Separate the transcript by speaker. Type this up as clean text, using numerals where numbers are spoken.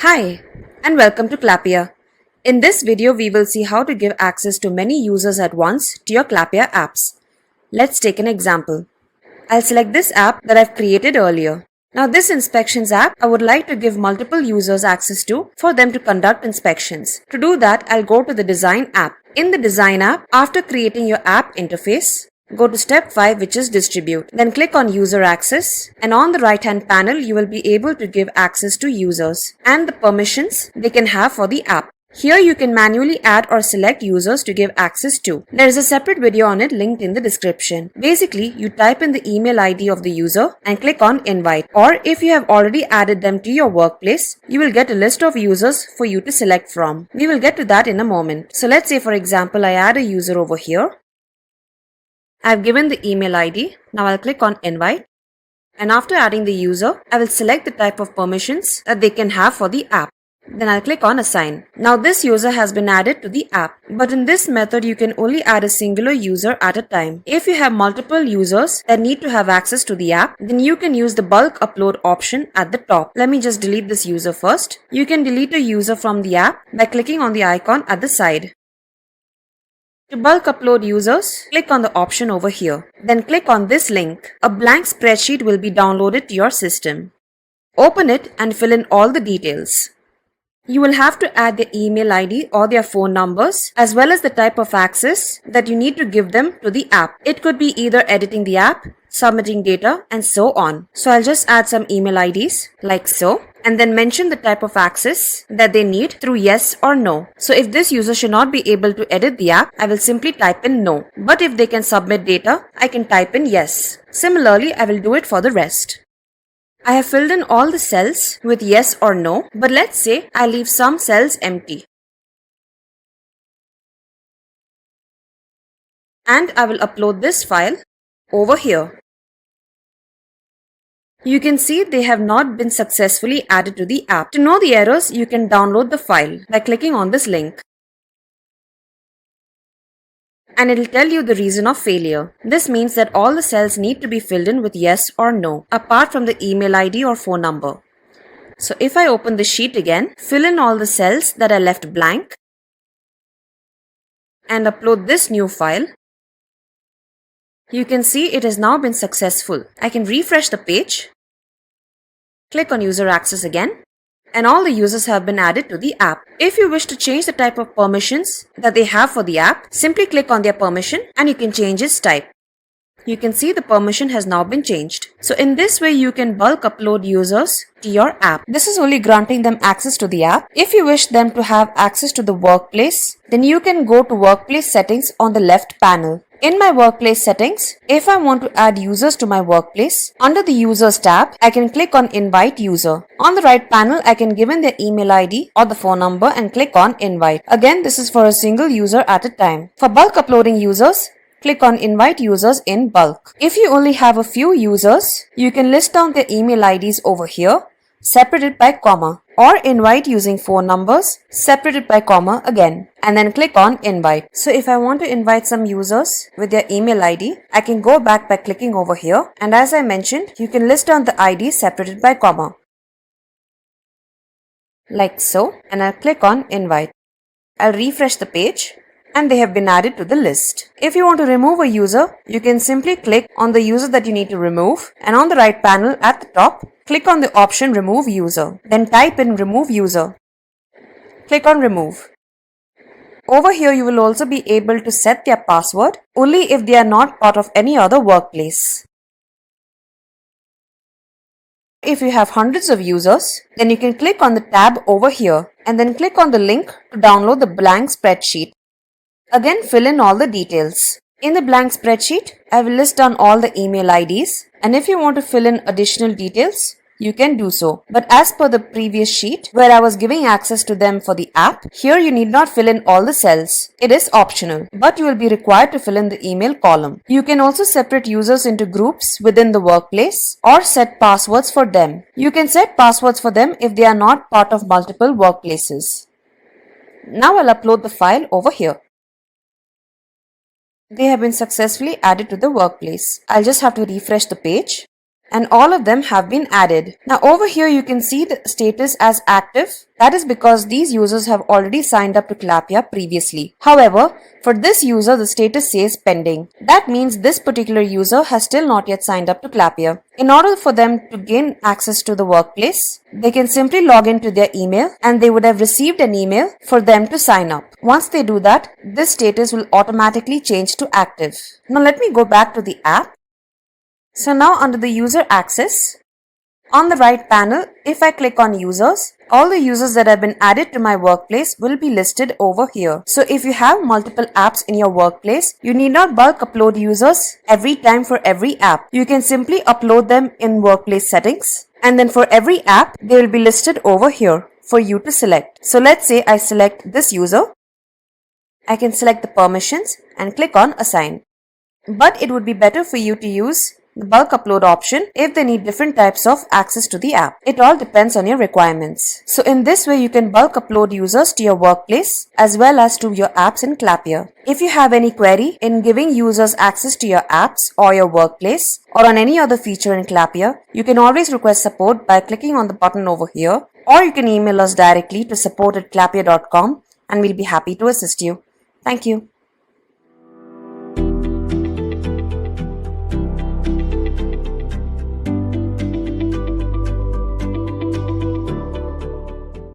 Speaker 1: Hi, and welcome to Clappia. In this video, we will see how to give access to many users at once to your Clappia apps. Let's take an example. I'll select this app that I've created earlier. Now this inspections app, I would like to give multiple users access to for them to conduct inspections. To do that, I'll go to the Design app. In the Design app, after creating your app interface, go to step 5, which is distribute. Then click on user access, and on the right hand panel you will be able to give access to users and the permissions they can have for the app. Here you can manually add or select users to give access to. There is a separate video on it linked in the description. Basically, you type in the email ID of the user and click on invite. Or if you have already added them to your workplace, you will get a list of users for you to select from. We will get to that in a moment. So let's say for example I add a user over here. I've given the email ID. Now I'll click on invite. And after adding the user, I will select the type of permissions that they can have for the app. Then I'll click on assign. Now this user has been added to the app. But in this method, you can only add a singular user at a time. If you have multiple users that need to have access to the app, then you can use the bulk upload option at the top. Let me just delete this user first. You can delete a user from the app by clicking on the icon at the side. To bulk upload users, click on the option over here. Then click on this link. A blank spreadsheet will be downloaded to your system. Open it and fill in all the details. You will have to add their email ID or their phone numbers as well as the type of access that you need to give them to the app. It could be either editing the app, submitting data, and so on. So I'll just add some email IDs like so, and then mention the type of access that they need through yes or no. So if this user should not be able to edit the app, I will simply type in no. But if they can submit data, I can type in yes. Similarly, I will do it for the rest. I have filled in all the cells with yes or no, but let's say I leave some cells empty. And I will upload this file over here. You can see they have not been successfully added to the app. To know the errors, you can download the file by clicking on this link. And it will tell you the reason of failure. This means that all the cells need to be filled in with yes or no, apart from the email ID or phone number. So if I open the sheet again, fill in all the cells that are left blank, and upload this new file, you can see it has now been successful. I can refresh the page, click on user access again, and all the users have been added to the app. If you wish to change the type of permissions that they have for the app, simply click on their permission and you can change its type. You can see the permission has now been changed. So in this way, you can bulk upload users to your app. This is only granting them access to the app. If you wish them to have access to the workplace, then you can go to workplace settings on the left panel. In my workplace settings, if I want to add users to my workplace, under the users tab, I can click on invite user. On the right panel, I can give in their email ID or the phone number and click on invite. Again, this is for a single user at a time. For bulk uploading users, click on invite users in bulk. If you only have a few users, you can list down their email IDs over here, separated by comma, or invite using phone numbers, separated by comma again, and then click on invite. So if I want to invite some users with their email ID, I can go back by clicking over here, and as I mentioned, you can list down the ID separated by comma. Like so, and I'll click on invite. I'll refresh the page, and they have been added to the list. If you want to remove a user, you can simply click on the user that you need to remove, and on the right panel at the top, click on the option remove user. Then type in remove user. Click on remove. Over here you will also be able to set their password only if they are not part of any other workplace. If you have hundreds of users, then you can click on the tab over here and then click on the link to download the blank spreadsheet. Again, fill in all the details. In the blank spreadsheet, I will list down all the email IDs, and if you want to fill in additional details, you can do so. But as per the previous sheet where I was giving access to them for the app, here you need not fill in all the cells. It is optional, but you will be required to fill in the email column. You can also separate users into groups within the workplace or set passwords for them. You can set passwords for them if they are not part of multiple workplaces. Now I'll upload the file over here. They have been successfully added to the workplace. I'll just have to refresh the page and all of them have been added. Now over here you can see the status as active. That is because these users have already signed up to Clappia previously. However, for this user the status says pending. That means this particular user has still not yet signed up to Clappia. In order for them to gain access to the workplace, they can simply log into their email and they would have received an email for them to sign up. Once they do that, this status will automatically change to active. Now let me go back to the app. So now under the user access, on the right panel, if I click on users, all the users that have been added to my workplace will be listed over here. So if you have multiple apps in your workplace, you need not bulk upload users every time for every app. You can simply upload them in workplace settings, and then for every app, they will be listed over here for you to select. So let's say I select this user. I can select the permissions and click on assign. But it would be better for you to use the bulk upload option if they need different types of access to the app. It all depends on your requirements. So in this way you can bulk upload users to your workplace as well as to your apps in Clappia. If you have any query in giving users access to your apps or your workplace or on any other feature in Clappia, you can always request support by clicking on the button over here, or you can email us directly to support@clappia.com and we'll be happy to assist you. Thank you.